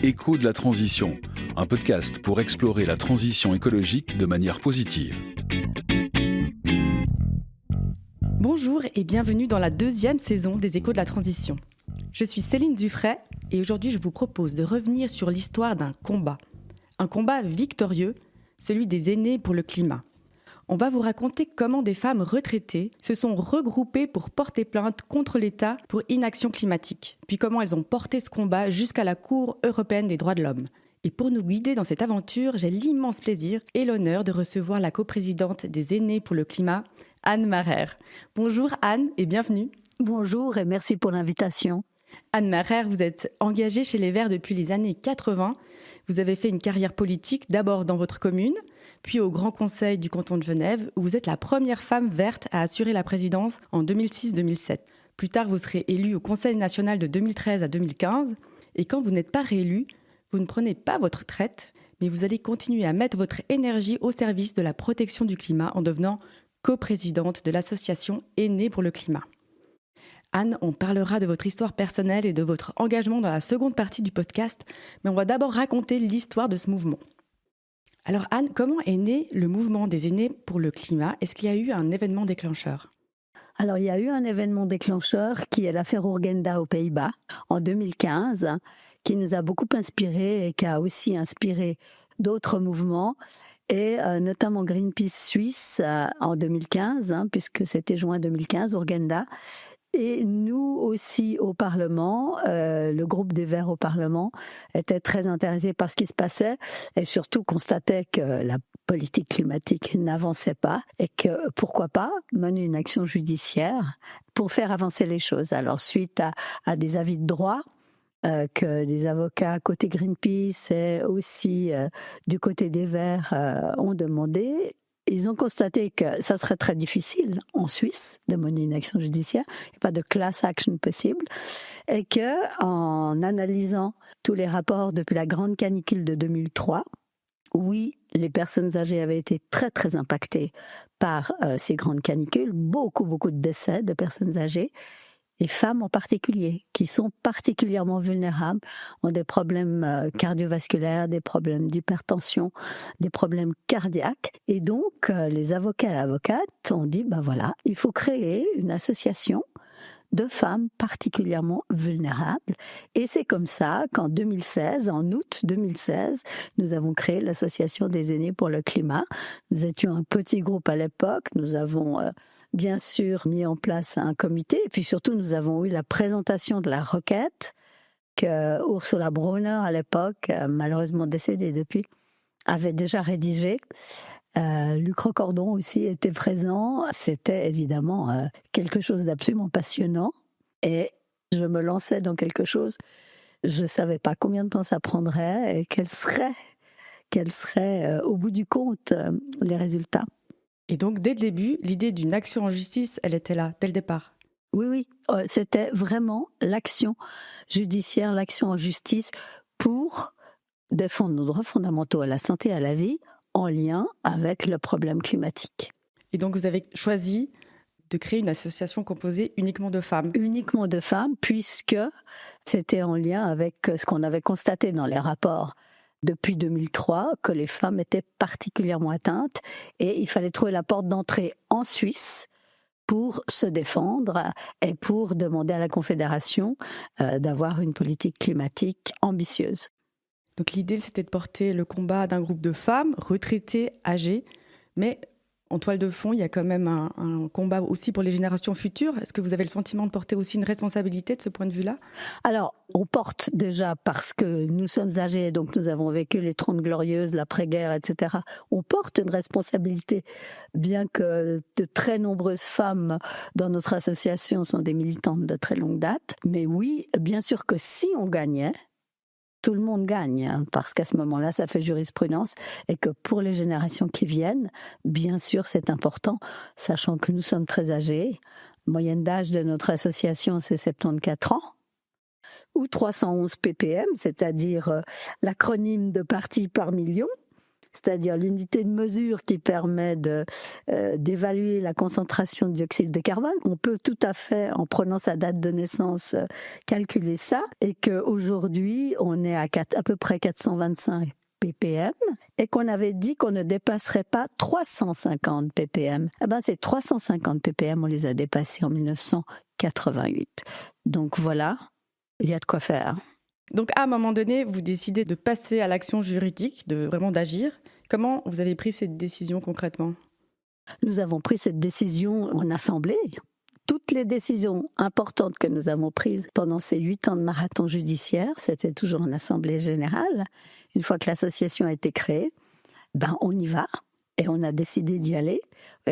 Échos de la transition, un podcast pour explorer la transition écologique de manière positive. Bonjour et bienvenue dans la deuxième saison des Échos de la transition. Je suis Céline Dufray et aujourd'hui je vous propose de revenir sur l'histoire d'un combat. Un combat victorieux, celui des aînés pour le climat. On va vous raconter comment des femmes retraitées se sont regroupées pour porter plainte contre l'État pour inaction climatique, puis comment elles ont porté ce combat jusqu'à la Cour européenne des droits de l'homme. Et pour nous guider dans cette aventure, j'ai l'immense plaisir et l'honneur de recevoir la coprésidente des aînés pour le climat, Anne Marer. Bonjour Anne et bienvenue. Bonjour et merci pour l'invitation. Anne Marer, vous êtes engagée chez les Verts depuis les années 80. Vous avez fait une carrière politique d'abord dans votre commune, puis au Grand Conseil du canton de Genève, où vous êtes la première femme verte à assurer la présidence en 2006-2007. Plus tard, vous serez élue au Conseil national de 2013 à 2015. Et quand vous n'êtes pas réélue, vous ne prenez pas votre retraite, mais vous allez continuer à mettre votre énergie au service de la protection du climat en devenant coprésidente de l'association Aînés pour le climat. Anne, on parlera de votre histoire personnelle et de votre engagement dans la seconde partie du podcast, mais on va d'abord raconter l'histoire de ce mouvement. Alors Anne, comment est né le mouvement des aînés pour le climat ? Est-ce qu'il y a eu un événement déclencheur ? Alors, il y a eu un événement déclencheur qui est l'affaire Urgenda aux Pays-Bas en 2015, qui nous a beaucoup inspirés et qui a aussi inspiré d'autres mouvements, et notamment Greenpeace Suisse en 2015, puisque c'était juin 2015, Urgenda. Et nous aussi au Parlement, le groupe des Verts au Parlement était très intéressé par ce qui se passait et surtout constatait que la politique climatique n'avançait pas et que pourquoi pas mener une action judiciaire pour faire avancer les choses. Alors suite à des avis de droit que des avocats côté Greenpeace et aussi du côté des Verts ont demandé, ils ont constaté que ça serait très difficile en Suisse de mener une action judiciaire, il n'y a pas de class action possible, et que en analysant tous les rapports depuis la grande canicule de 2003, oui, les personnes âgées avaient été très très impactées par ces grandes canicules, beaucoup de décès de personnes âgées. Les femmes en particulier, qui sont particulièrement vulnérables, ont des problèmes cardiovasculaires, des problèmes d'hypertension, des problèmes cardiaques. Et donc, les avocats et avocates ont dit, voilà, il faut créer une association de femmes particulièrement vulnérables. Et c'est comme ça qu'en 2016, en août 2016, nous avons créé l'Association des aînés pour le climat. Nous étions un petit groupe à l'époque, nous avons bien sûr mis en place un comité, et puis surtout nous avons eu la présentation de la requête que Ursula Brunner à l'époque, malheureusement décédée depuis, avait déjà rédigée. Luc Recordon aussi était présent. C'était évidemment quelque chose d'absolument passionnant, et je me lançais dans quelque chose, je ne savais pas combien de temps ça prendrait et quels seraient au bout du compte les résultats. Et donc, dès le début, l'idée d'une action en justice, elle était là, dès le départ. Oui, c'était vraiment l'action judiciaire, l'action en justice pour défendre nos droits fondamentaux à la santé et à la vie en lien avec le problème climatique. Et donc, vous avez choisi de créer une association composée uniquement de femmes. Uniquement de femmes, puisque c'était en lien avec ce qu'on avait constaté dans les rapports depuis 2003, que les femmes étaient particulièrement atteintes et il fallait trouver la porte d'entrée en Suisse pour se défendre et pour demander à la Confédération d'avoir une politique climatique ambitieuse. Donc l'idée, c'était de porter le combat d'un groupe de femmes retraitées, âgées, mais en toile de fond, il y a quand même un combat aussi pour les générations futures. Est-ce que vous avez le sentiment de porter aussi une responsabilité de ce point de vue-là ? Alors, on porte déjà parce que nous sommes âgés, donc nous avons vécu les 30 glorieuses, l'après-guerre, etc. On porte une responsabilité, bien que de très nombreuses femmes dans notre association sont des militantes de très longue date. Mais oui, bien sûr que si on gagnait, tout le monde gagne, parce qu'à ce moment-là, ça fait jurisprudence, et que pour les générations qui viennent, bien sûr, c'est important, sachant que nous sommes très âgés. Moyenne d'âge de notre association, c'est 74 ans, ou 311 ppm, c'est-à-dire l'acronyme de parties par million. c'est-à-dire l'unité de mesure qui permet d'évaluer la concentration de dioxyde de carbone. On peut tout à fait, en prenant sa date de naissance, calculer ça, et qu'aujourd'hui, on est à peu près 425 ppm, et qu'on avait dit qu'on ne dépasserait pas 350 ppm. Eh ben, ces 350 ppm, on les a dépassés en 1988. Donc voilà, il y a de quoi faire. Donc à un moment donné, vous décidez de passer à l'action juridique, vraiment d'agir. Comment vous avez pris cette décision concrètement ? Nous avons pris cette décision en assemblée. Toutes les décisions importantes que nous avons prises pendant ces 8 ans de marathon judiciaire, c'était toujours en assemblée générale. Une fois que l'association a été créée, on y va et on a décidé d'y aller.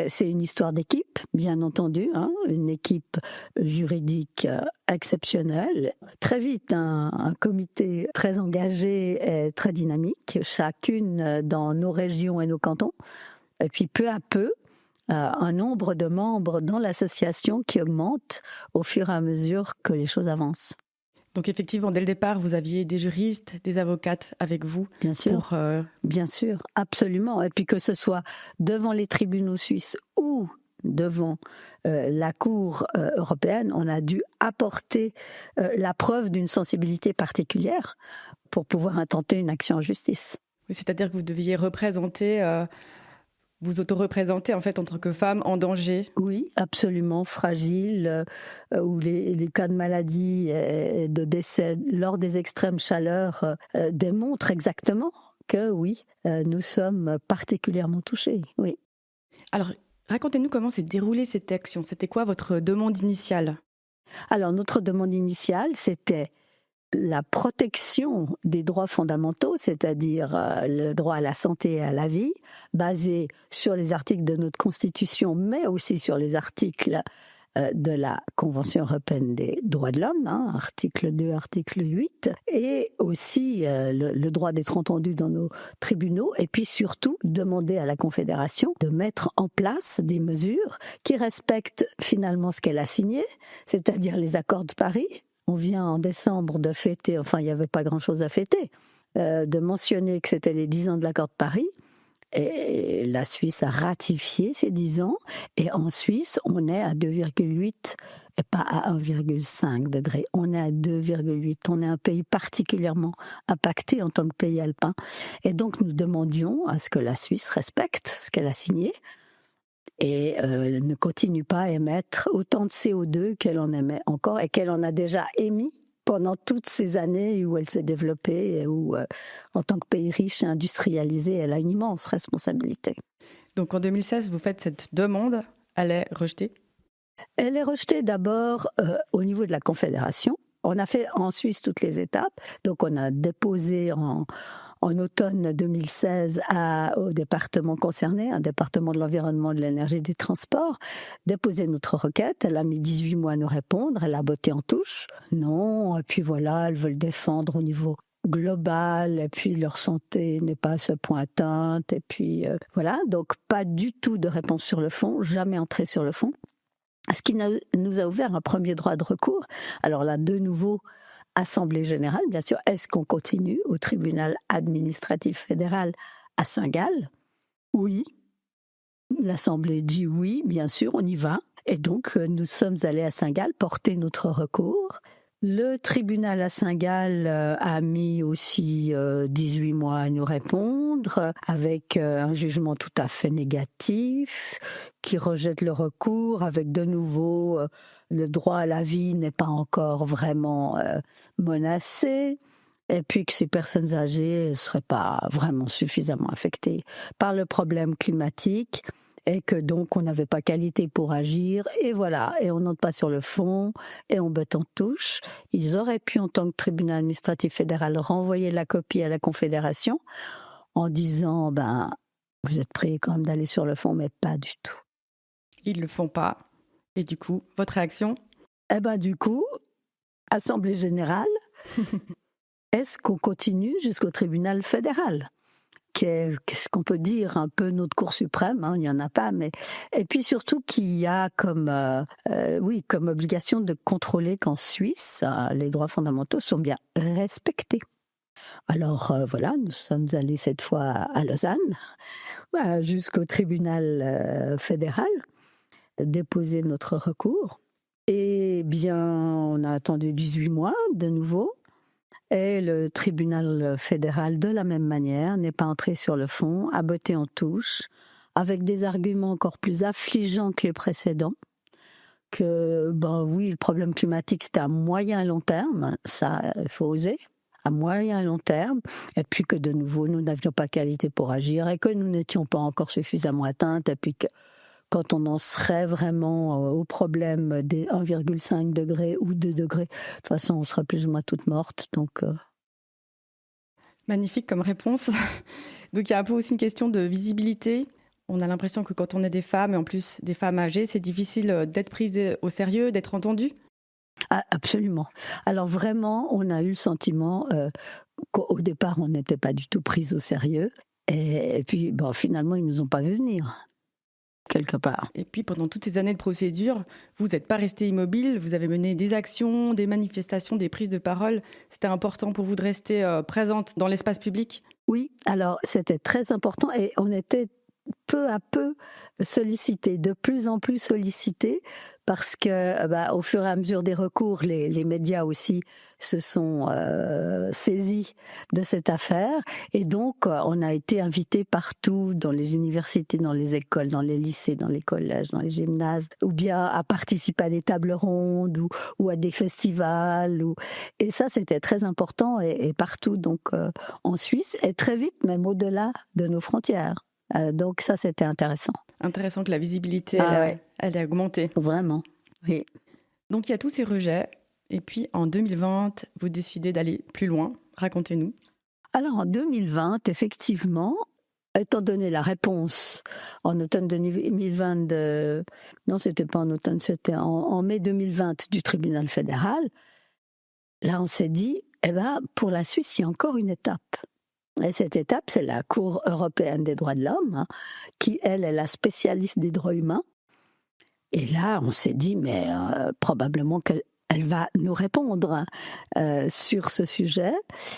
C'est une histoire d'équipe, bien entendu, une équipe juridique exceptionnelle. Très vite, un comité très engagé et très dynamique, chacune dans nos régions et nos cantons. Et puis peu à peu, un nombre de membres dans l'association qui augmente au fur et à mesure que les choses avancent. Donc effectivement, dès le départ, vous aviez des juristes, des avocates avec vous. Bien sûr, bien sûr, absolument. Et puis que ce soit devant les tribunaux suisses ou devant la Cour européenne, on a dû apporter la preuve d'une sensibilité particulière pour pouvoir intenter une action en justice. Oui, c'est-à-dire que vous deviez représenter... Vous auto-représentez en fait en tant que femme en danger ? Oui, absolument fragile, où les cas de maladie et de décès lors des extrêmes chaleurs démontrent exactement que oui, nous sommes particulièrement touchés. Oui. Alors, racontez-nous comment s'est déroulée cette action. C'était quoi votre demande initiale ? Alors, notre demande initiale, c'était la protection des droits fondamentaux, c'est-à-dire le droit à la santé et à la vie, basé sur les articles de notre Constitution, mais aussi sur les articles de la Convention européenne des droits de l'homme, article 2, article 8, et aussi le droit d'être entendu dans nos tribunaux, et puis surtout demander à la Confédération de mettre en place des mesures qui respectent finalement ce qu'elle a signé, c'est-à-dire les accords de Paris. On vient en décembre de fêter, enfin il n'y avait pas grand-chose à fêter, de mentionner que c'était les 10 ans de l'accord de Paris. Et la Suisse a ratifié ces 10 ans. Et en Suisse, on est à 2,8 et pas à 1,5 degrés. On est à 2,8. On est un pays particulièrement impacté en tant que pays alpin. Et donc nous demandions à ce que la Suisse respecte ce qu'elle a signé et ne continue pas à émettre autant de CO2 qu'elle en émet encore et qu'elle en a déjà émis pendant toutes ces années où elle s'est développée et où, en tant que pays riche et industrialisé, elle a une immense responsabilité. Donc en 2016, vous faites cette demande, elle est rejetée ? Elle est rejetée d'abord au niveau de la Confédération. On a fait en Suisse toutes les étapes, donc on a déposé en automne 2016 au département concerné, un département de l'environnement, de l'énergie et des transports, déposer notre requête. Elle a mis 18 mois à nous répondre, elle a botté en touche. Non, et puis voilà, elles veulent défendre au niveau global, et puis leur santé n'est pas à ce point atteinte, et puis voilà, donc pas du tout de réponse sur le fond, jamais entrée sur le fond. Ce qui nous a ouvert un premier droit de recours. Alors là, de nouveau, Assemblée générale, bien sûr. Est-ce qu'on continue au tribunal administratif fédéral à Saint-Gall ? Oui. L'Assemblée dit oui, bien sûr, on y va. Et donc, nous sommes allés à Saint-Gall porter notre recours. Le tribunal à Saint-Gall a mis aussi 18 mois à nous répondre, avec un jugement tout à fait négatif, qui rejette le recours, avec de nouveau le droit à la vie n'est pas encore vraiment menacé, et puis que ces personnes âgées ne seraient pas vraiment suffisamment affectées par le problème climatique, et que donc on n'avait pas qualité pour agir, et voilà, et on n'entre pas sur le fond, et on botte en touche. Ils auraient pu, en tant que tribunal administratif fédéral, renvoyer la copie à la Confédération, en disant, vous êtes prêts quand même d'aller sur le fond, mais pas du tout. Ils ne le font pas, et du coup, votre réaction ? Du coup, Assemblée générale, est-ce qu'on continue jusqu'au tribunal fédéral ? Qu'est-ce qu'on peut dire, un peu notre Cour suprême, il n'y en a pas, mais et puis surtout qu'il y a comme obligation de contrôler qu'en Suisse, les droits fondamentaux sont bien respectés. Alors voilà, nous sommes allés cette fois à Lausanne, jusqu'au tribunal fédéral, déposer notre recours. Et bien, on a attendu 18 mois de nouveau. Et le tribunal fédéral, de la même manière, n'est pas entré sur le fond, a botté en touche, avec des arguments encore plus affligeants que les précédents. Que, oui, le problème climatique, c'était à moyen et long terme, ça, il faut oser, à moyen et long terme, et puis que de nouveau, nous n'avions pas qualité pour agir, et que nous n'étions pas encore suffisamment atteintes, et puis que quand on en serait vraiment au problème des 1,5 degrés ou 2 degrés, de toute façon, on serait plus ou moins toutes mortes, donc... Magnifique comme réponse. Donc il y a un peu aussi une question de visibilité. On a l'impression que quand on est des femmes, et en plus des femmes âgées, c'est difficile d'être prise au sérieux, d'être entendue. Ah, absolument. Alors vraiment, on a eu le sentiment qu'au départ, on n'était pas du tout prise au sérieux. Et puis, finalement, ils ne nous ont pas vu venir, quelque part. Et puis pendant toutes ces années de procédure, vous n'êtes pas resté immobile, vous avez mené des actions, des manifestations, des prises de parole. C'était important pour vous de rester présente dans l'espace public ? Oui, alors c'était très important et on était peu à peu sollicité, de plus en plus sollicité, parce que au fur et à mesure des recours, les médias aussi se sont saisis de cette affaire, et donc on a été invités partout, dans les universités, dans les écoles, dans les lycées, dans les collèges, dans les gymnases, ou bien à participer à des tables rondes ou à des festivals, et ça c'était très important, et partout, donc en Suisse, et très vite même au-delà de nos frontières. Donc ça, c'était intéressant. Intéressant que la visibilité, elle ait augmenté. Vraiment, oui. Donc il y a tous ces rejets, et puis en 2020, vous décidez d'aller plus loin. Racontez-nous. Alors en 2020, effectivement, étant donné la réponse en automne 2020, non, c'était pas en automne, c'était en mai 2020 du tribunal fédéral, là on s'est dit, pour la Suisse, il y a encore une étape. Et cette étape, c'est la Cour européenne des droits de l'homme, qui, elle, est la spécialiste des droits humains. Et là, on s'est dit, mais probablement qu'elle va nous répondre sur ce sujet.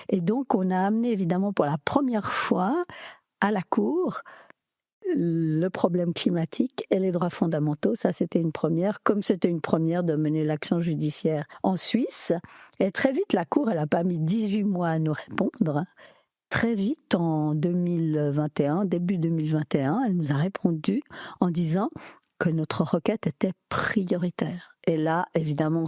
Et donc, on a amené, évidemment, pour la première fois à la Cour le problème climatique et les droits fondamentaux. Ça, c'était une première, comme c'était une première de mener l'action judiciaire en Suisse. Et très vite, la Cour, elle n'a pas mis 18 mois à nous répondre. Très vite, en 2021, début 2021, elle nous a répondu en disant que notre requête était prioritaire. Et là, évidemment,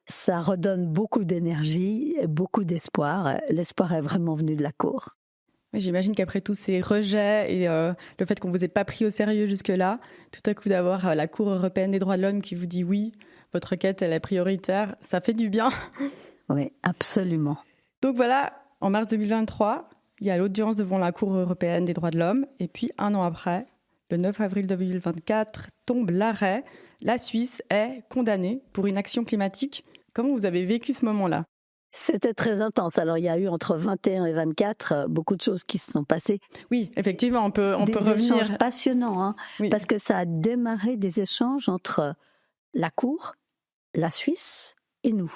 ça redonne beaucoup d'énergie, beaucoup d'espoir. L'espoir est vraiment venu de la Cour. J'imagine qu'après tous ces rejets et le fait qu'on ne vous ait pas pris au sérieux jusque-là, tout à coup d'avoir la Cour européenne des droits de l'homme qui vous dit oui, votre requête, elle est prioritaire, ça fait du bien. Oui, absolument. Donc voilà. En mars 2023, il y a l'audience devant la Cour européenne des droits de l'homme. Et puis, un an après, le 9 avril 2024, tombe l'arrêt. La Suisse est condamnée pour inaction climatique. Comment vous avez vécu ce moment-là ? C'était très intense. Alors, il y a eu entre 21 et 24 beaucoup de choses qui se sont passées. Oui, effectivement, on peut revenir. Des échanges passionnants, oui. Parce que ça a démarré des échanges entre la Cour, la Suisse et nous.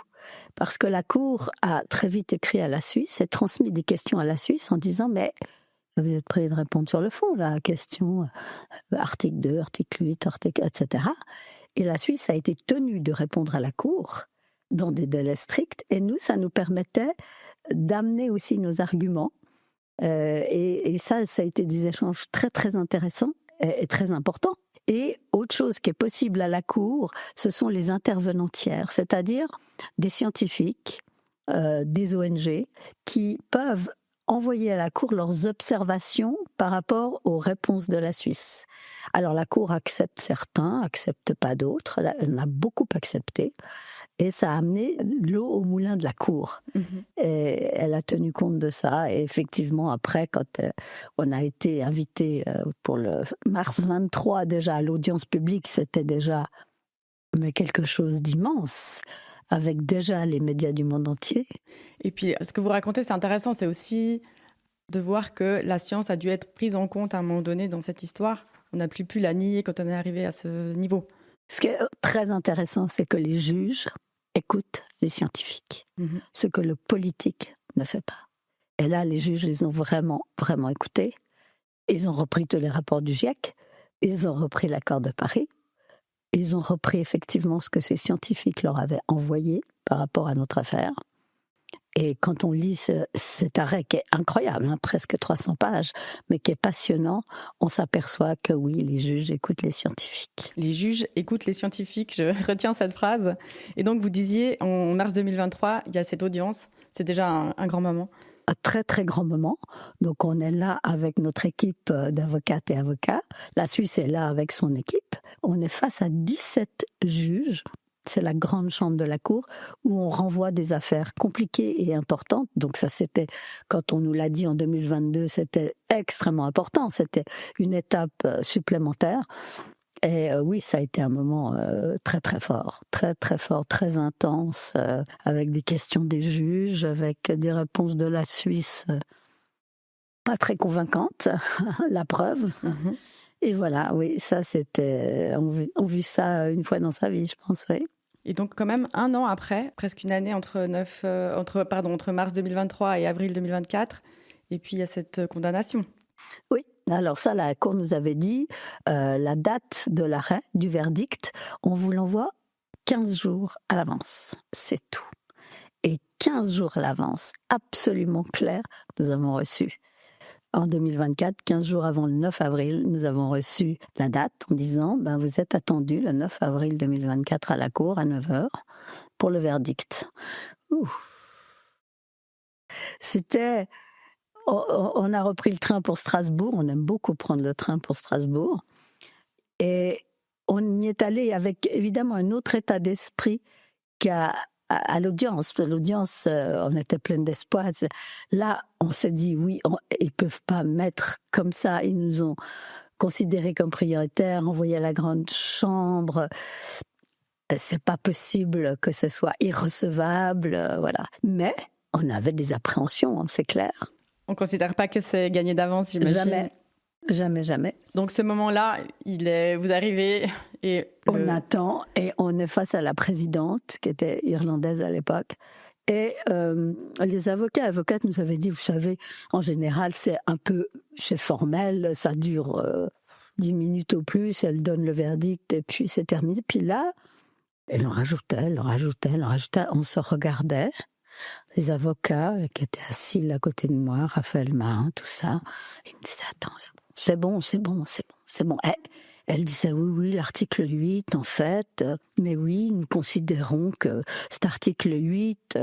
Parce que la Cour a très vite écrit à la Suisse et transmis des questions à la Suisse en disant « mais vous êtes prêts de répondre sur le fond, la question article 2, article 8, etc. » Et la Suisse a été tenue de répondre à la Cour dans des délais stricts, et nous, ça nous permettait d'amener aussi nos arguments. Et ça a été des échanges très, très intéressants et très importants. Et autre chose qui est possible à la Cour, ce sont les intervenants tiers, c'est-à-dire des scientifiques, des ONG, qui peuvent envoyer à la Cour leurs observations par rapport aux réponses de la Suisse. Alors la Cour accepte certains, accepte pas d'autres, elle en a beaucoup accepté, et ça a amené l'eau au moulin de la Cour. Et elle a tenu compte de ça, et effectivement après, quand on a été invité pour le mars 23 déjà à l'audience publique, c'était déjà quelque chose d'immense, avec déjà les médias du monde entier. Et puis, ce que vous racontez, c'est intéressant, c'est aussi de voir que la science a dû être prise en compte à un moment donné dans cette histoire. On n'a plus pu la nier quand on est arrivé à ce niveau. Ce qui est très intéressant, c'est que les juges écoutent les scientifiques, ce que le politique ne fait pas. Et là, les juges, ils ont vraiment, vraiment écouté. Ils ont repris tous les rapports du GIEC, ils ont repris l'accord de Paris, ils ont repris effectivement ce que ces scientifiques leur avaient envoyé par rapport à notre affaire. Et quand on lit cet arrêt qui est incroyable, presque 300 pages, mais qui est passionnant, on s'aperçoit que oui, les juges écoutent les scientifiques. Les juges écoutent les scientifiques, je retiens cette phrase. Et donc vous disiez, en mars 2023, il y a cette audience, c'est déjà un grand moment. Un très très grand moment. Donc on est là avec notre équipe d'avocates et avocats. La Suisse est là avec son équipe. On est face à 17 juges. C'est la grande chambre de la Cour où on renvoie des affaires compliquées et importantes. Donc ça, c'était, quand on nous l'a dit en 2022, c'était extrêmement important. C'était une étape supplémentaire. Et oui, ça a été un moment très très fort, très intense, avec des questions des juges, avec des réponses de la Suisse pas très convaincantes, la preuve. Mm-hmm. Et voilà, oui, ça c'était, on vit ça une fois dans sa vie, je pense, oui. Et donc quand même, un an après, presque une année entre mars 2023 et avril 2024, et puis il y a cette condamnation. Oui, alors ça, la Cour nous avait dit, la date de l'arrêt, du verdict, on vous l'envoie 15 jours à l'avance, c'est tout. Et 15 jours à l'avance, absolument clair, nous avons reçu. En 2024, 15 jours avant le 9 avril, nous avons reçu la date en disant vous êtes attendu le 9 avril 2024 à la Cour à 9h pour le verdict. C'était... On a repris le train pour Strasbourg, on aime beaucoup prendre le train pour Strasbourg. Et on y est allé avec évidemment un autre état d'esprit qu'à l'audience. L'audience, on était plein d'espoir. Là, on s'est dit, oui, ils peuvent pas mettre comme ça. Ils nous ont considérés comme prioritaires, envoyés à la grande chambre. C'est pas possible que ce soit irrecevable, voilà. Mais on avait des appréhensions, c'est clair. On ne considère pas que c'est gagné d'avance, j'imagine. Jamais. Donc ce moment-là, vous arrivez et... On attend et on est face à la présidente, qui était irlandaise à l'époque. Et les avocates nous avaient dit, vous savez, en général, c'est formel, ça dure 10 minutes au plus, elle donne le verdict et puis c'est terminé. Puis là, elle en rajoutait, on se regardait. Les avocats qui étaient assis à côté de moi, Raphaël Mahin, tout ça, ils me disaient, attends, c'est bon. Elle disait, oui, l'article 8, en fait, mais oui, nous considérons que cet article 8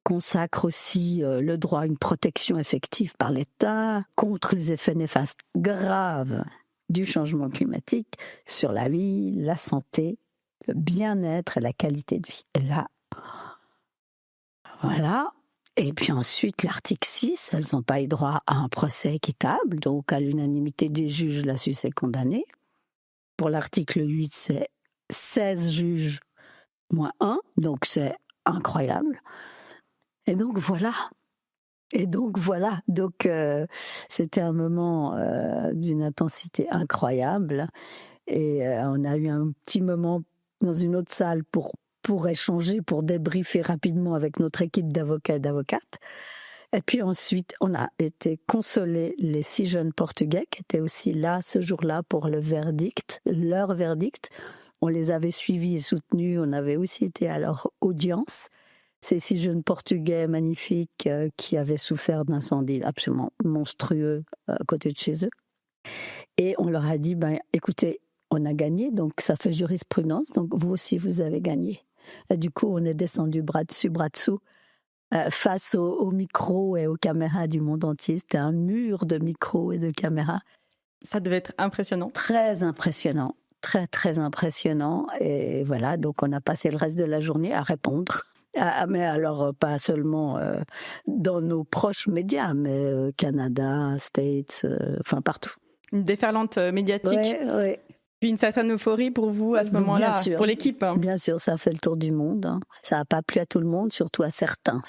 consacre aussi le droit à une protection effective par l'État contre les effets néfastes graves du changement climatique sur la vie, la santé, le bien-être et la qualité de vie. Et là, voilà. Et puis ensuite, l'article 6, elles n'ont pas eu droit à un procès équitable, donc à l'unanimité des juges, la Suisse est condamnée. Pour l'article 8, c'est 16 juges moins 1, donc c'est incroyable. Et donc voilà. Donc c'était un moment d'une intensité incroyable. Et on a eu un petit moment dans une autre salle pour échanger, pour débriefer rapidement avec notre équipe d'avocats et d'avocates. Et puis ensuite, on a été consoler les 6 jeunes Portugais qui étaient aussi là ce jour-là pour leur verdict. On les avait suivis et soutenus, on avait aussi été à leur audience. Ces 6 jeunes Portugais magnifiques qui avaient souffert d'incendies absolument monstrueux à côté de chez eux. Et on leur a dit, écoutez, on a gagné, donc ça fait jurisprudence, donc vous aussi vous avez gagné. Et du coup, on est descendu bras dessus, bras dessous, face aux micros et aux caméras du monde entier. C'était un mur de micros et de caméras. Ça devait être impressionnant. Très impressionnant, très impressionnant. Et voilà, donc on a passé le reste de la journée à répondre. Mais alors, pas seulement dans nos proches médias, mais Canada, States, enfin partout. Une déferlante médiatique. Oui. Puis une certaine euphorie pour vous à ce moment-là, pour l'équipe. Bien sûr, ça a fait le tour du monde. Ça n'a pas plu à tout le monde, surtout à certains.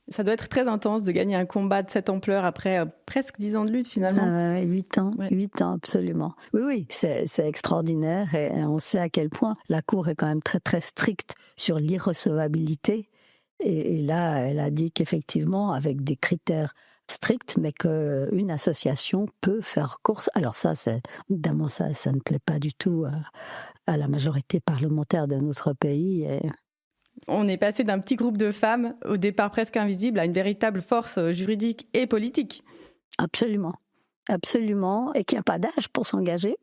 Ça doit être très intense de gagner un combat de cette ampleur après presque 10 ans de lutte finalement. 8 ans, ouais. 8 ans absolument. Oui, c'est extraordinaire et on sait à quel point la Cour est quand même très très stricte sur l'irrecevabilité Et là, elle a dit qu'effectivement, avec des critères stricts, mais qu'une association peut faire course. Alors ça, évidemment, ça ne plaît pas du tout à la majorité parlementaire de notre pays. On est passé d'un petit groupe de femmes, au départ presque invisible, à une véritable force juridique et politique. Absolument, absolument. Et qu'il n'y a pas d'âge pour s'engager,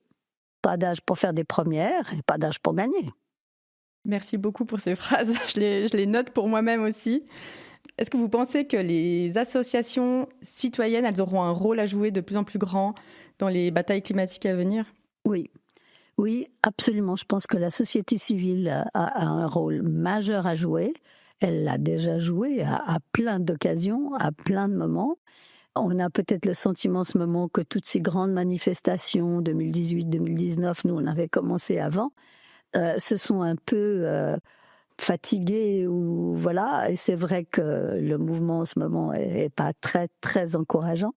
pas d'âge pour faire des premières et pas d'âge pour gagner. Merci beaucoup pour ces phrases. Je les note pour moi-même aussi. Est-ce que vous pensez que les associations citoyennes, elles auront un rôle à jouer de plus en plus grand dans les batailles climatiques à venir ? Oui, absolument. Je pense que la société civile a un rôle majeur à jouer. Elle l'a déjà joué à plein d'occasions, à plein de moments. On a peut-être le sentiment en ce moment que toutes ces grandes manifestations, 2018, 2019, nous on avait commencé avant, se sont un peu fatiguées ou voilà. Et c'est vrai que le mouvement en ce moment est pas très très encourageant,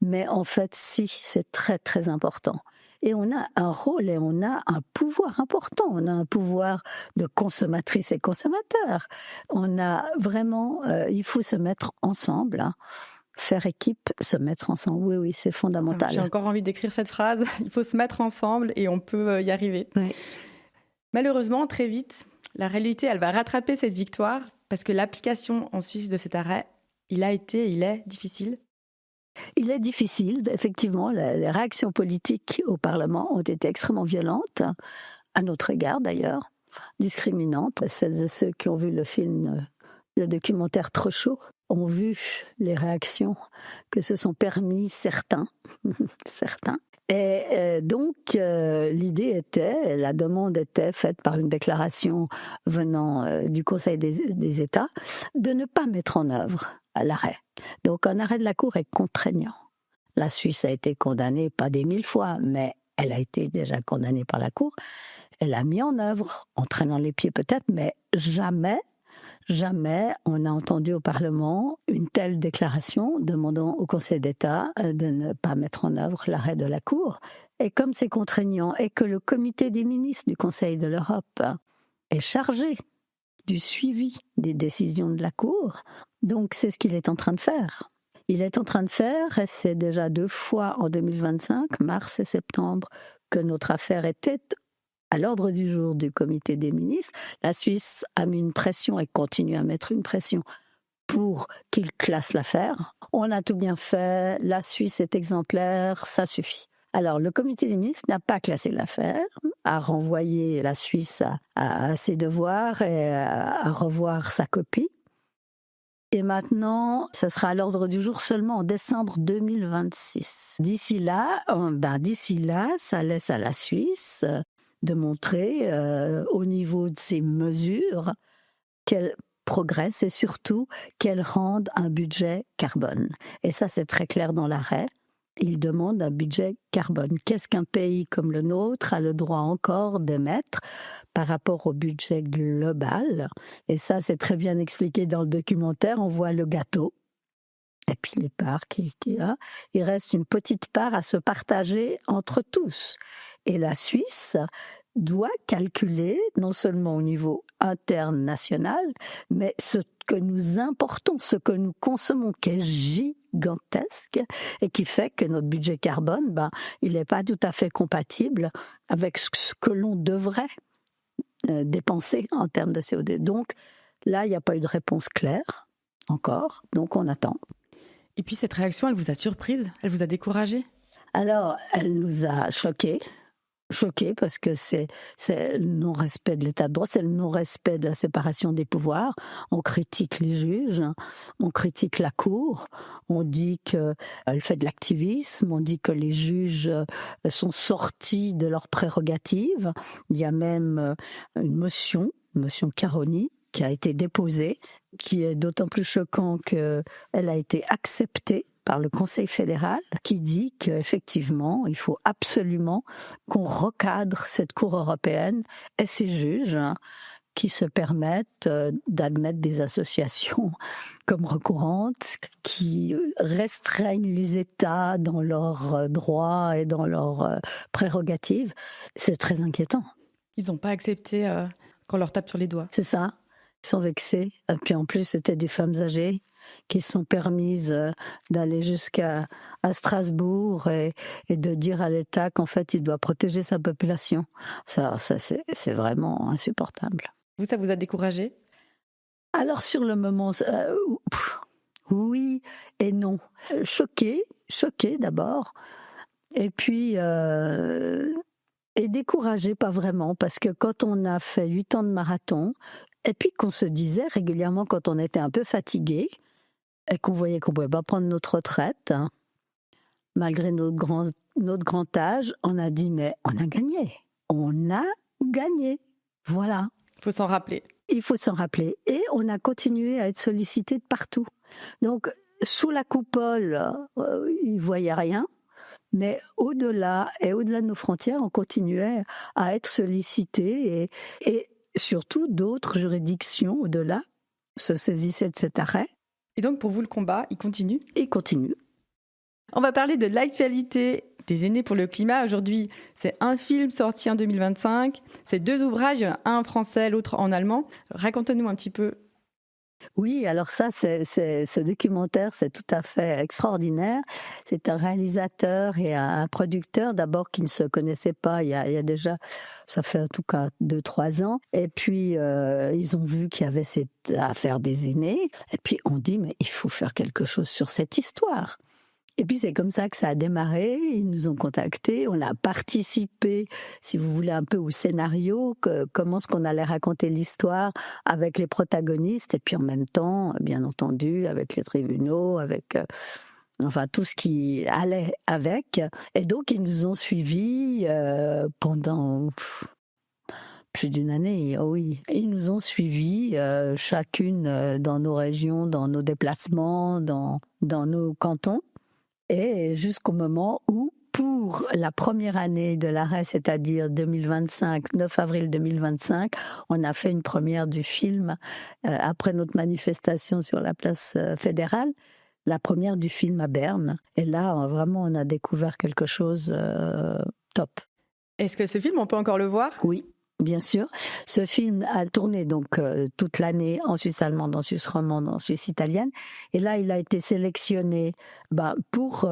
mais en fait si, c'est très très important. Et on a un rôle et on a un pouvoir important. On a un pouvoir de consommatrices et consommateurs. On a vraiment, il faut se mettre ensemble. Faire équipe, se mettre ensemble. Oui, c'est fondamental. J'ai encore envie d'écrire cette phrase. Il faut se mettre ensemble et on peut y arriver. Oui. Malheureusement, très vite, la réalité, elle va rattraper cette victoire parce que l'application en Suisse de cet arrêt, il est difficile. Il est difficile, effectivement. Les réactions politiques au Parlement ont été extrêmement violentes, à notre égard d'ailleurs, discriminantes. Celles et ceux qui ont vu le film, le documentaire Trop chaud, ont vu les réactions que se sont permis certains. Et donc, l'idée était, la demande était faite par une déclaration venant du Conseil des États, de ne pas mettre en œuvre l'arrêt. Donc, un arrêt de la Cour est contraignant. La Suisse a été condamnée, pas des 1000 fois, mais elle a été déjà condamnée par la Cour. Elle a mis en œuvre, en traînant les pieds peut-être, mais jamais on a entendu au Parlement une telle déclaration demandant au Conseil d'État de ne pas mettre en œuvre l'arrêt de la Cour. Et comme c'est contraignant et que le comité des ministres du Conseil de l'Europe est chargé du suivi des décisions de la Cour, donc c'est ce qu'il est en train de faire. Il est en train de faire, et c'est déjà 2 fois en 2025, mars et septembre, que notre affaire était à l'ordre du jour du comité des ministres. La Suisse a mis une pression et continue à mettre une pression pour qu'il classe l'affaire. On a tout bien fait, la Suisse est exemplaire, ça suffit. Alors, le comité des ministres n'a pas classé l'affaire, a renvoyé la Suisse à ses devoirs et à revoir sa copie. Et maintenant, ça sera à l'ordre du jour seulement en décembre 2026. D'ici là, ça laisse à la Suisse de montrer au niveau de ses mesures qu'elle progresse et surtout qu'elle rende un budget carbone. Et ça, c'est très clair dans l'arrêt. Il demande un budget carbone. Qu'est-ce qu'un pays comme le nôtre a le droit encore d'émettre par rapport au budget global? Et ça, c'est très bien expliqué dans le documentaire. On voit le gâteau et puis les parts qu'il y a. Il reste une petite part à se partager entre tous. Et la Suisse doit calculer, non seulement au niveau international, mais ce que nous importons, ce que nous consommons, qui est gigantesque et qui fait que notre budget carbone, il n'est pas tout à fait compatible avec ce que l'on devrait dépenser en termes de CO2. Donc là, il n'y a pas eu de réponse claire encore, donc on attend. Et puis cette réaction, elle vous a surprise? Elle vous a découragée? Alors, elle nous a choqués parce que c'est le non-respect de l'état de droit, c'est le non-respect de la séparation des pouvoirs. On critique les juges, on critique la Cour, on dit qu'elle fait de l'activisme, on dit que les juges sont sortis de leurs prérogatives. Il y a même une motion Caroni, qui a été déposée, qui est d'autant plus choquant qu'elle a été acceptée par le Conseil fédéral, qui dit qu'effectivement, il faut absolument qu'on recadre cette Cour européenne et ses juges qui se permettent d'admettre des associations comme recourantes, qui restreignent les États dans leurs droits et dans leurs prérogatives. C'est très inquiétant. Ils n'ont pas accepté qu'on leur tape sur les doigts. C'est ça. Ils sont vexés. Et puis en plus, c'était des femmes âgées qui se sont permises d'aller jusqu'à Strasbourg et de dire à l'État qu'en fait, il doit protéger sa population. Ça c'est vraiment insupportable. Vous, ça vous a découragé? Alors sur le moment, oui et non. Choquée d'abord. Et puis, et découragée, pas vraiment, parce que quand on a fait 8 ans de marathon, et puis qu'on se disait régulièrement quand on était un peu fatigué, et qu'on voyait qu'on ne pouvait pas prendre notre retraite, hein, malgré notre grand âge, on a dit, mais on a gagné. On a gagné. Voilà. Il faut s'en rappeler. Il faut s'en rappeler. Et on a continué à être sollicité de partout. Donc, sous la coupole, ils ne voyaient rien. Mais au-delà de nos frontières, on continuait à être sollicité et surtout d'autres juridictions au-delà se saisissaient de cet arrêt. Et donc pour vous, le combat, il continue? Il continue. On va parler de l'actualité des aînés pour le climat. Aujourd'hui, c'est un film sorti en 2025. C'est 2 ouvrages, un en français, l'autre en allemand. Racontez-nous un petit peu. Oui, alors ça, ce documentaire, c'est tout à fait extraordinaire. C'est un réalisateur et un producteur, d'abord, qui ne se connaissaient pas il y a déjà, ça fait en tout cas 2-3 ans. Et puis, ils ont vu qu'il y avait cette affaire des aînés. Et puis, on dit, mais il faut faire quelque chose sur cette histoire. Et puis c'est comme ça que ça a démarré, ils nous ont contactés, on a participé, si vous voulez, un peu au scénario, comment est-ce qu'on allait raconter l'histoire avec les protagonistes, et puis en même temps, bien entendu, avec les tribunaux, avec enfin tout ce qui allait avec. Et donc ils nous ont suivis pendant plus d'une année, oh oui. Et ils nous ont suivis chacune dans nos régions, dans nos déplacements, dans nos cantons. Et jusqu'au moment où, pour la première année de l'arrêt, c'est-à-dire 2025, 9 avril 2025, on a fait une première du film, après notre manifestation sur la place fédérale, la première du film à Berne. Et là, vraiment, on a découvert quelque chose top. Est-ce que ce film, on peut encore le voir? Oui. Bien sûr. Ce film a tourné donc toute l'année en Suisse allemande, en Suisse romande, en Suisse italienne. Et là, il a été sélectionné pour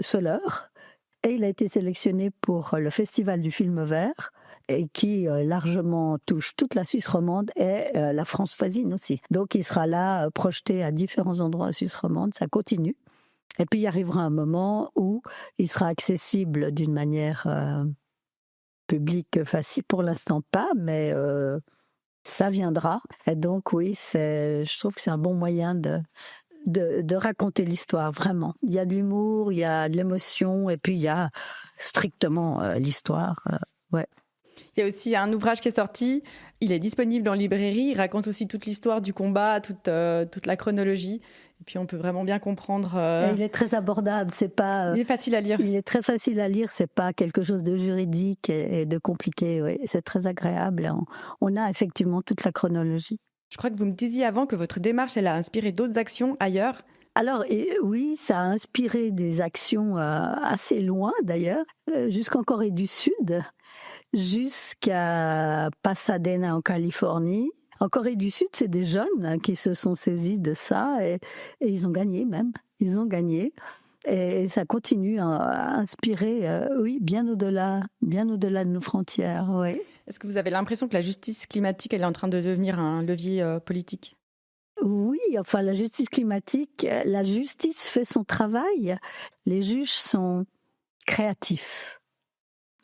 Soleure. Et il a été sélectionné pour le Festival du film vert, et qui largement touche toute la Suisse romande et la France voisine aussi. Donc il sera là, projeté à différents endroits en Suisse romande. Ça continue. Et puis il arrivera un moment où il sera accessible d'une manière public facile, pour l'instant pas, mais ça viendra. Et donc oui, je trouve que c'est un bon moyen de raconter l'histoire, vraiment. Il y a de l'humour, il y a de l'émotion, et puis il y a strictement l'histoire. Ouais. Il y a aussi un ouvrage qui est sorti, il est disponible en librairie, il raconte aussi toute l'histoire du combat, toute la chronologie. Et puis on peut vraiment bien comprendre. Il est très abordable, c'est pas. Il est facile à lire. Il est très facile à lire, c'est pas quelque chose de juridique et de compliqué. Oui. C'est très agréable. On a effectivement toute la chronologie. Je crois que vous me disiez avant que votre démarche, elle a inspiré d'autres actions ailleurs. Alors oui, ça a inspiré des actions assez loin d'ailleurs, jusqu'en Corée du Sud, jusqu'à Pasadena en Californie. En Corée du Sud, c'est des jeunes qui se sont saisis de ça et ils ont gagné même. Ils ont gagné et ça continue à inspirer, oui, bien au-delà de nos frontières. Oui. Est-ce que vous avez l'impression que la justice climatique, elle est en train de devenir un levier politique ? Oui, enfin la justice climatique, la justice fait son travail. Les juges sont créatifs.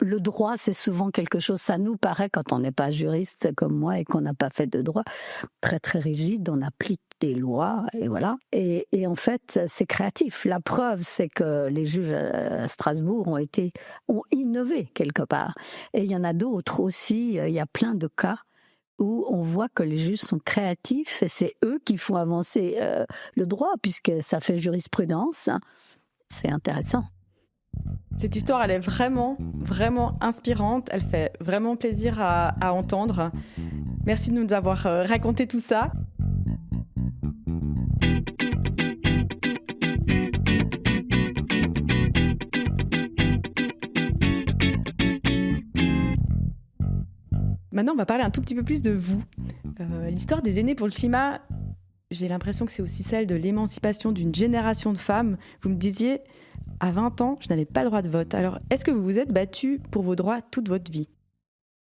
Le droit, c'est souvent quelque chose, ça nous paraît, quand on n'est pas juriste comme moi et qu'on n'a pas fait de droit, très très rigide, on applique des lois et voilà. Et en fait, c'est créatif. La preuve, c'est que les juges à Strasbourg ont innové quelque part. Et il y en a d'autres aussi, il y a plein de cas où on voit que les juges sont créatifs et c'est eux qui font avancer le droit puisque ça fait jurisprudence. C'est intéressant. Cette histoire, elle est vraiment, vraiment inspirante. Elle fait vraiment plaisir à entendre. Merci de nous avoir raconté tout ça. Maintenant, on va parler un tout petit peu plus de vous. L'histoire des aînés pour le climat, j'ai l'impression que c'est aussi celle de l'émancipation d'une génération de femmes. Vous me disiez, à 20 ans, je n'avais pas le droit de vote. Alors, est-ce que vous vous êtes battue pour vos droits toute votre vie ?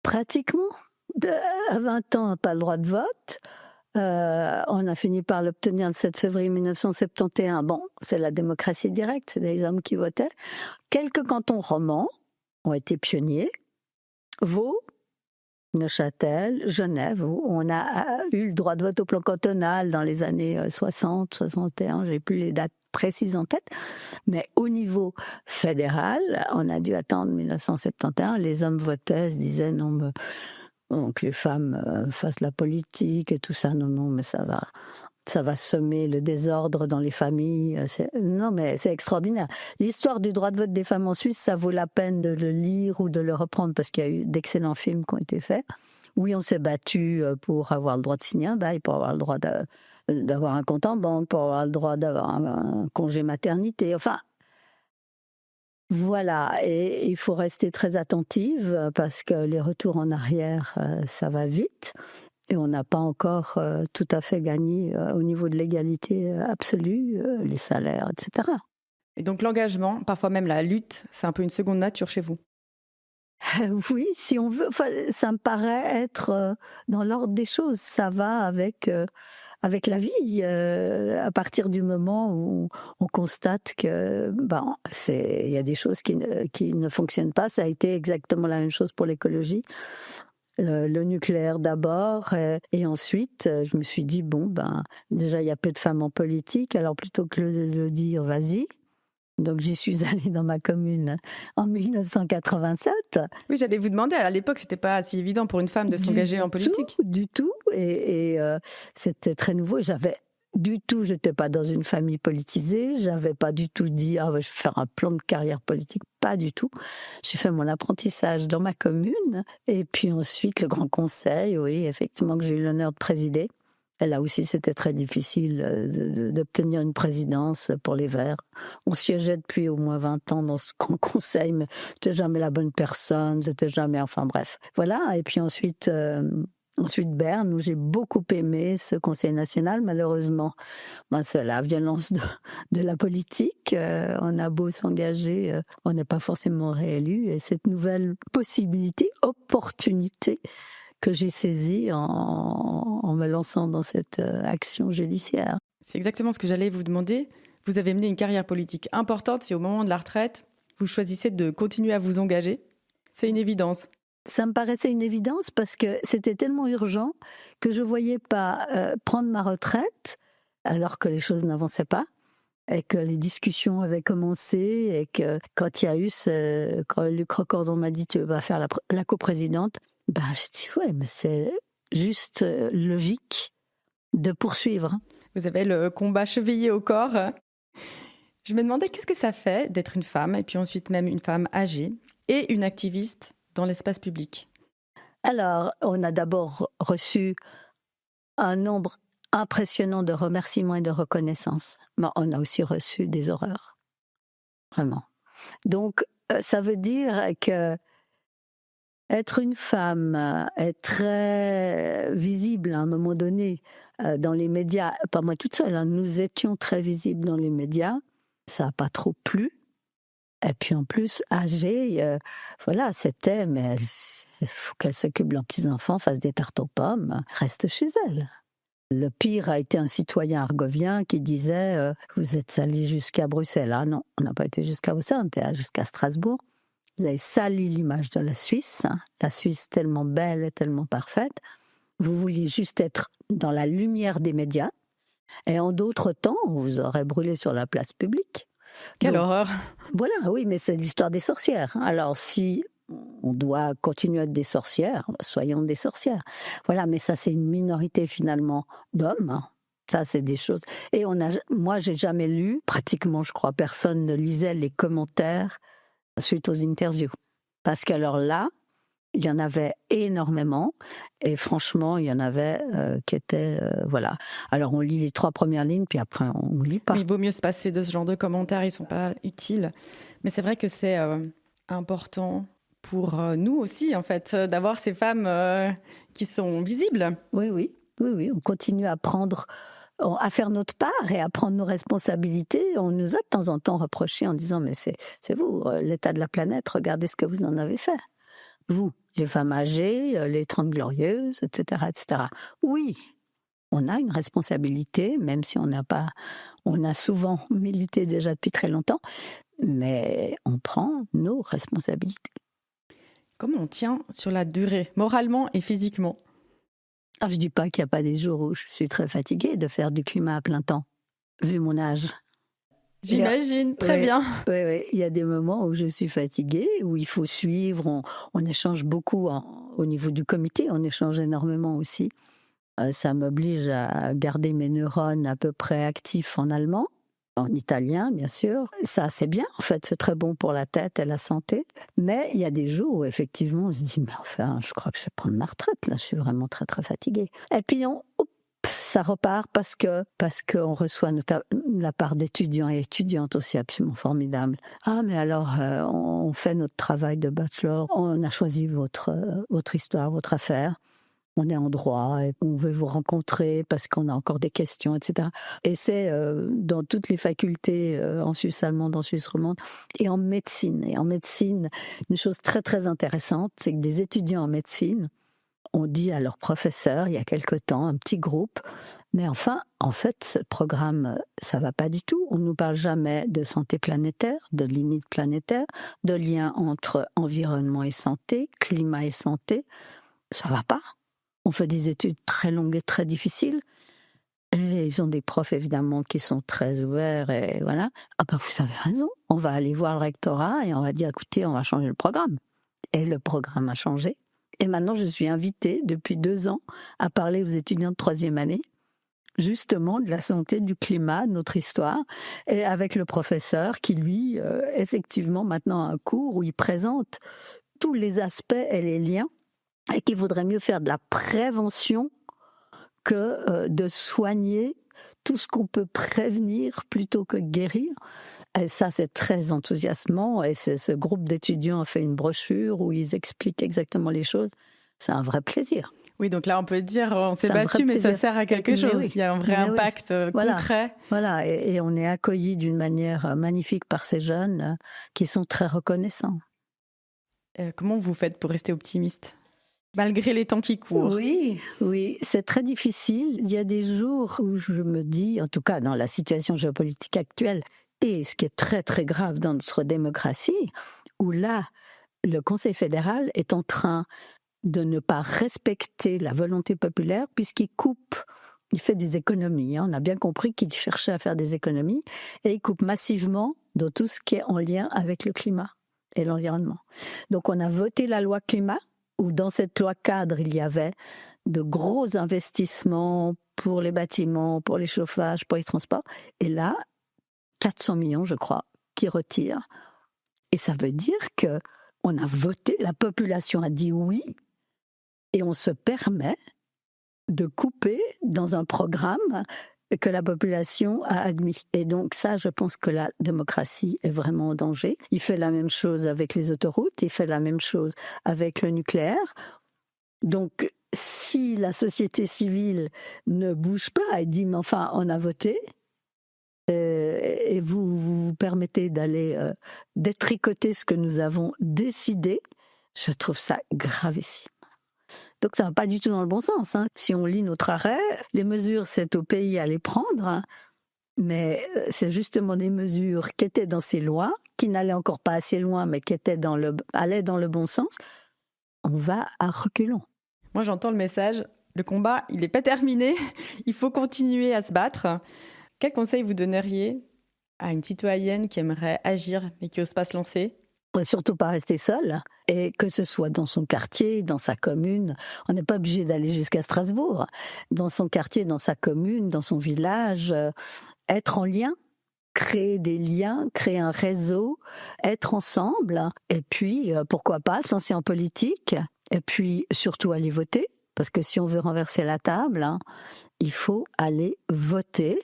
Pratiquement. À 20 ans, pas le droit de vote. On a fini par l'obtenir le 7 février 1971. Bon, c'est la démocratie directe, c'est des hommes qui votaient. Quelques cantons romans ont été pionniers. Vaud, Neuchâtel, Genève, où on a eu le droit de vote au plan cantonal dans les années 60, 61, j'ai plus les dates précises en tête. Mais au niveau fédéral, on a dû attendre 1971. Les hommes votaient, se disaient non, que les femmes fassent la politique et tout ça. Non, mais ça va semer le désordre dans les familles. Non, mais c'est extraordinaire. L'histoire du droit de vote des femmes en Suisse, ça vaut la peine de le lire ou de le reprendre parce qu'il y a eu d'excellents films qui ont été faits. Oui, on s'est battu pour avoir le droit de signer un bail, pour avoir le droit d'avoir un compte en banque, pour avoir le droit d'avoir un congé maternité. Enfin, voilà. Et il faut rester très attentive parce que les retours en arrière, ça va vite. Et on n'a pas encore tout à fait gagné au niveau de l'égalité absolue, les salaires, etc. Et donc l'engagement, parfois même la lutte, c'est un peu une seconde nature chez vous ? Oui, si on veut. Ça me paraît être dans l'ordre des choses. Ça va avec la vie. À partir du moment où on constate que il y a des choses qui ne fonctionnent pas. Ça a été exactement la même chose pour l'écologie. Le nucléaire d'abord, et ensuite, je me suis dit, déjà, il y a peu de femmes en politique, alors plutôt que de le dire, vas-y. Donc, j'y suis allée dans ma commune en 1987. Oui, j'allais vous demander, à l'époque, c'était pas si évident pour une femme de s'engager en politique. Du tout, et c'était très nouveau. J'étais pas dans une famille politisée, j'avais pas du tout dit je vais faire un plan de carrière politique, pas du tout. J'ai fait mon apprentissage dans ma commune et puis ensuite le Grand Conseil, oui, effectivement, que j'ai eu l'honneur de présider. Et là aussi, c'était très difficile d'obtenir une présidence pour les Verts. On siégeait depuis au moins 20 ans dans ce Grand Conseil, mais c'était jamais la bonne personne, c'était jamais, enfin bref. Voilà, et puis ensuite Berne, où j'ai beaucoup aimé ce Conseil national. Malheureusement, c'est la violence de la politique. On a beau s'engager, on n'est pas forcément réélu. Et cette nouvelle opportunité que j'ai saisie en me lançant dans cette action judiciaire. C'est exactement ce que j'allais vous demander. Vous avez mené une carrière politique importante et au moment de la retraite, vous choisissez de continuer à vous engager. C'est une évidence. Ça me paraissait une évidence parce que c'était tellement urgent que je ne voyais pas prendre ma retraite alors que les choses n'avançaient pas et que les discussions avaient commencé et que quand il y a eu quand Luc Recordon m'a dit tu vas faire la coprésidente, je dis ouais, mais c'est juste logique de poursuivre. Vous avez le combat chevillé au corps. Je me demandais qu'est-ce que ça fait d'être une femme et puis ensuite même une femme âgée et une activiste dans l'espace public. Alors, on a d'abord reçu un nombre impressionnant de remerciements et de reconnaissances. Mais on a aussi reçu des horreurs. Vraiment. Donc, ça veut dire que être une femme est très visible à un moment donné dans les médias. Pas moi toute seule, nous étions très visibles dans les médias. Ça n'a pas trop plu. Et puis en plus, âgée, c'était, mais il faut qu'elle s'occupe de leurs petits-enfants, fasse des tartes aux pommes, reste chez elle. Le pire a été un citoyen argovien qui disait vous êtes allés jusqu'à Bruxelles. Ah non, on n'a pas été jusqu'à Bruxelles, on était jusqu'à Strasbourg. Vous avez sali l'image de la Suisse. La Suisse tellement belle et tellement parfaite. Vous vouliez juste être dans la lumière des médias. Et en d'autres temps, on vous aurait brûlé sur la place publique. Quelle horreur! Voilà, oui, mais c'est l'histoire des sorcières. Alors, si on doit continuer à être des sorcières, soyons des sorcières. Voilà, mais ça, c'est une minorité finalement d'hommes. Ça, c'est des choses. Et moi, j'ai jamais lu, pratiquement, je crois, personne ne lisait les commentaires suite aux interviews. Parce qu'alors là, il y en avait énormément, et franchement, il y en avait qui étaient... voilà. Alors, on lit les 3 premières lignes, puis après, on ne lit pas. Oui, il vaut mieux se passer de ce genre de commentaires, ils ne sont pas utiles. Mais c'est vrai que c'est important pour nous aussi, en fait, d'avoir ces femmes qui sont visibles. Oui, on continue à faire notre part et à prendre nos responsabilités. On nous a de temps en temps reproché en disant « mais c'est vous, l'état de la planète, regardez ce que vous en avez fait. Vous, les femmes âgées, les 30 glorieuses, etc. etc. » Oui, on a une responsabilité, même si on a souvent milité déjà depuis très longtemps, mais on prend nos responsabilités. Comment on tient sur la durée, moralement et physiquement ? Alors, je ne dis pas qu'il n'y a pas des jours où je suis très fatiguée de faire du climat à plein temps, vu mon âge. J'imagine, très bien. Oui, il y a des moments où je suis fatiguée, où il faut suivre, on échange beaucoup au niveau du comité, on échange énormément aussi. Ça m'oblige à garder mes neurones à peu près actifs en allemand, en italien bien sûr. Ça c'est bien en fait, c'est très bon pour la tête et la santé. Mais il y a des jours où effectivement on se dit mais enfin je crois que je vais prendre ma retraite là, je suis vraiment très très fatiguée. Et puis ça repart parce qu'on reçoit la part d'étudiants et étudiantes aussi absolument formidables. Ah mais alors on fait notre travail de bachelor, on a choisi votre histoire, votre affaire. On est en droit et on veut vous rencontrer parce qu'on a encore des questions, etc. Et c'est dans toutes les facultés en Suisse allemande, en Suisse romande et en médecine. Et en médecine, une chose très très intéressante, c'est que des étudiants en médecine ont dit à leurs professeurs il y a quelque temps, un petit groupe, mais enfin, en fait, ce programme, ça va pas du tout. On ne nous parle jamais de santé planétaire, de limites planétaires, de lien entre environnement et santé, climat et santé. Ça va pas. On fait des études très longues et très difficiles. Et ils ont des profs, évidemment, qui sont très ouverts. Et voilà. Ah ben, vous avez raison. On va aller voir le rectorat et on va dire, écoutez, on va changer le programme. Et le programme a changé. Et maintenant, je suis invitée, depuis 2 ans, à parler aux étudiants de 3e année, justement, de la santé, du climat, de notre histoire. Et avec le professeur qui, lui, effectivement, maintenant a un cours où il présente tous les aspects et les liens et qu'il vaudrait mieux faire de la prévention que de soigner tout ce qu'on peut prévenir plutôt que guérir. Et ça, c'est très enthousiasmant. Et ce groupe d'étudiants a fait une brochure où ils expliquent exactement les choses. C'est un vrai plaisir. Oui, donc là, on peut dire, on s'est battu, mais ça sert à quelque chose. Oui. Il y a un vrai impact concret. Voilà, et on est accueillis d'une manière magnifique par ces jeunes qui sont très reconnaissants. Comment vous faites pour rester optimiste ? Malgré les temps qui courent. Oui, c'est très difficile. Il y a des jours où je me dis, en tout cas dans la situation géopolitique actuelle, et ce qui est très très grave dans notre démocratie, où là, le Conseil fédéral est en train de ne pas respecter la volonté populaire puisqu'il coupe, il fait des économies. On a bien compris qu'il cherchait à faire des économies et il coupe massivement dans tout ce qui est en lien avec le climat et l'environnement. Donc on a voté la loi climat, où dans cette loi cadre, il y avait de gros investissements pour les bâtiments, pour les chauffages, pour les transports. Et là, 400 millions, je crois, qui retirent. Et ça veut dire qu'on a voté, la population a dit oui, et on se permet de couper dans un programme que la population a admis. Et donc ça, je pense que la démocratie est vraiment en danger. Il fait la même chose avec les autoroutes, il fait la même chose avec le nucléaire. Donc si la société civile ne bouge pas et dit « mais enfin, on a voté », et vous permettez d'aller détricoter ce que nous avons décidé, je trouve ça gravissime. Donc ça ne va pas du tout dans le bon sens. Si on lit notre arrêt, les mesures, c'est au pays à les prendre, mais c'est justement des mesures qui étaient dans ces lois, qui n'allaient encore pas assez loin, mais qui allaient dans le bon sens. On va à reculons. Moi, j'entends le message, le combat, il n'est pas terminé, il faut continuer à se battre. Quel conseil vous donneriez à une citoyenne qui aimerait agir, mais qui n'ose pas se lancer ? Surtout pas rester seule, et que ce soit dans son quartier, dans sa commune. On n'est pas obligé d'aller jusqu'à Strasbourg. Dans son quartier, dans sa commune, dans son village, être en lien, créer des liens, créer un réseau, être ensemble, et puis pourquoi pas se lancer en politique, et puis surtout aller voter, parce que si on veut renverser la table, il faut aller voter.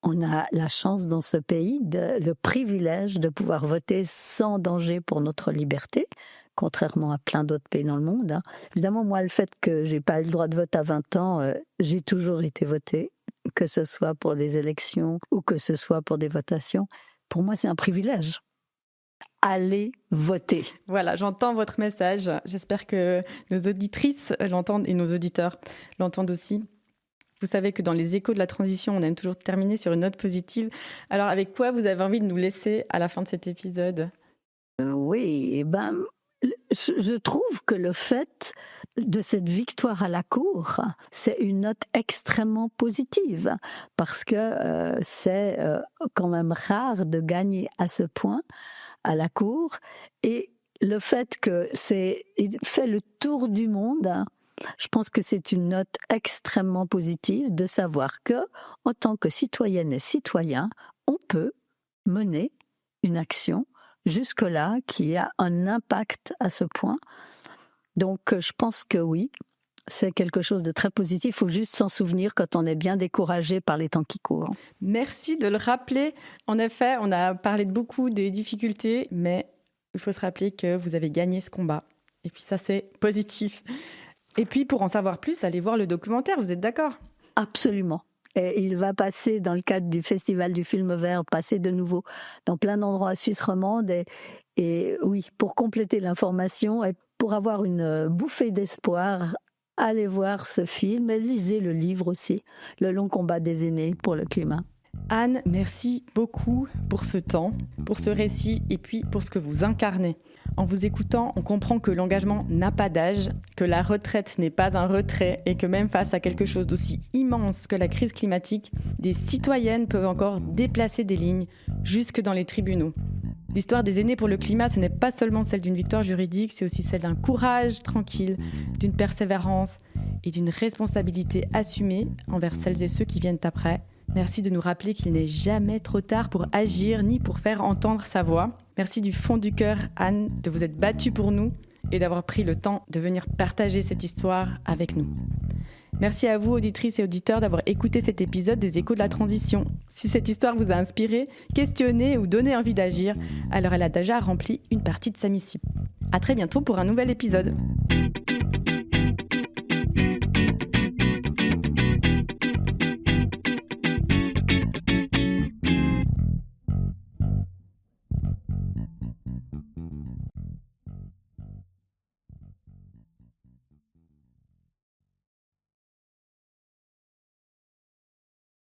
On a la chance dans ce pays, le privilège de pouvoir voter sans danger pour notre liberté, contrairement à plein d'autres pays dans le monde. Hein. Évidemment, moi, le fait que j'ai pas eu le droit de vote à 20 ans, j'ai toujours été votée, que ce soit pour les élections ou que ce soit pour des votations. Pour moi, c'est un privilège. Allez voter. Voilà, j'entends votre message. J'espère que nos auditrices l'entendent et nos auditeurs l'entendent aussi. Vous savez que dans les échos de la transition, on aime toujours terminer sur une note positive. Alors, avec quoi vous avez envie de nous laisser à la fin de cet épisode ? Oui, je trouve que le fait de cette victoire à la Cour, c'est une note extrêmement positive parce que c'est quand même rare de gagner à ce point à la Cour, et le fait que il fait le tour du monde, je pense que c'est une note extrêmement positive de savoir que, en tant que citoyenne et citoyen, on peut mener une action jusque-là qui a un impact à ce point. Donc, je pense que oui, c'est quelque chose de très positif. Il faut juste s'en souvenir quand on est bien découragé par les temps qui courent. Merci de le rappeler. En effet, on a parlé de beaucoup des difficultés, mais il faut se rappeler que vous avez gagné ce combat. Et puis ça, c'est positif. Et puis, pour en savoir plus, allez voir le documentaire, vous êtes d'accord ? Absolument. Et il va passer, dans le cadre du Festival du film vert, passer de nouveau dans plein d'endroits à Suisse romande. Et oui, pour compléter l'information et pour avoir une bouffée d'espoir, allez voir ce film et lisez le livre aussi, Le long combat des aînés pour le climat. Anne, merci beaucoup pour ce temps, pour ce récit et puis pour ce que vous incarnez. En vous écoutant, on comprend que l'engagement n'a pas d'âge, que la retraite n'est pas un retrait et que même face à quelque chose d'aussi immense que la crise climatique, des citoyennes peuvent encore déplacer des lignes jusque dans les tribunaux. L'histoire des aînés pour le climat, ce n'est pas seulement celle d'une victoire juridique, c'est aussi celle d'un courage tranquille, d'une persévérance et d'une responsabilité assumée envers celles et ceux qui viennent après. Merci de nous rappeler qu'il n'est jamais trop tard pour agir ni pour faire entendre sa voix. Merci du fond du cœur, Anne, de vous être battue pour nous et d'avoir pris le temps de venir partager cette histoire avec nous. Merci à vous, auditrices et auditeurs, d'avoir écouté cet épisode des Échos de la Transition. Si cette histoire vous a inspiré, questionné ou donné envie d'agir, alors elle a déjà rempli une partie de sa mission. À très bientôt pour un nouvel épisode.